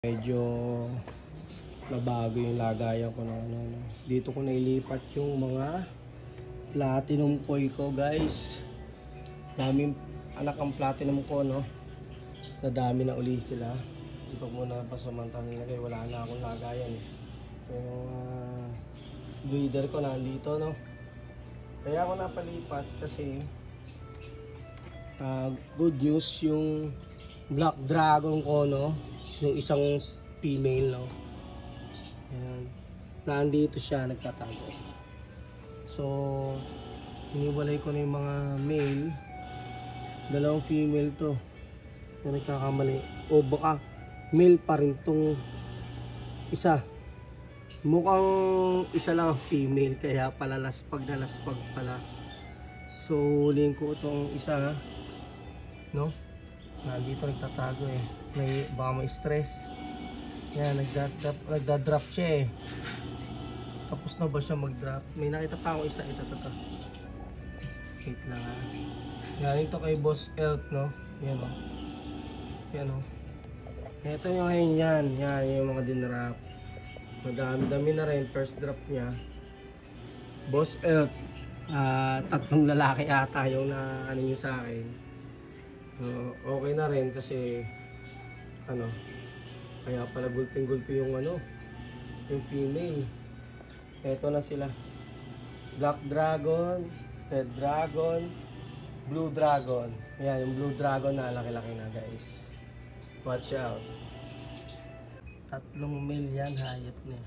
Medyo nabago yung lagayan ko ng ano. Dito ko nailipat yung mga platinum koi ko, guys. Daming anak ang platinum ko, no. Nadami na uli sila. Dito muna pasamantalang lagay, wala na akong lagayan. So yung breeder ko nandito, no. Kaya ako napalipat kasi good news yung black dragon ko, no. Yung isang female, no. Ayan. Nandito siya, nagtatago. So, iniwalay ko na yung mga male. Dalawang female to. Na nagkakamali. O baka male pa rin tong isa. Mukhang isa lang ang female. Kaya palalaspag na laspag pala. So, huliin ko itong isa. No? Nandito nagtatago eh. Baka may stress. Yan, nagda-drop siya eh. Tapos na ba siya mag-drop? May nakita pa ako isa. Ito. Wait lang ha. Galing to kay Boss Elk, no? Yan o. Yan o. Ito yung ngayon yan. Yan yung mga dinrap. Madami-dami na rin. First drop niya. Boss Elk. Tatlong lalaki ata yung na ano niya sa akin. Okay na rin kasi ano, kaya pala gulping-gulpi yung ano, yung female. Eto na sila. Black dragon, red dragon, blue dragon. Ayan, yung blue dragon na laki-laki na, guys. Watch out. Tatlong male yan, hayop na.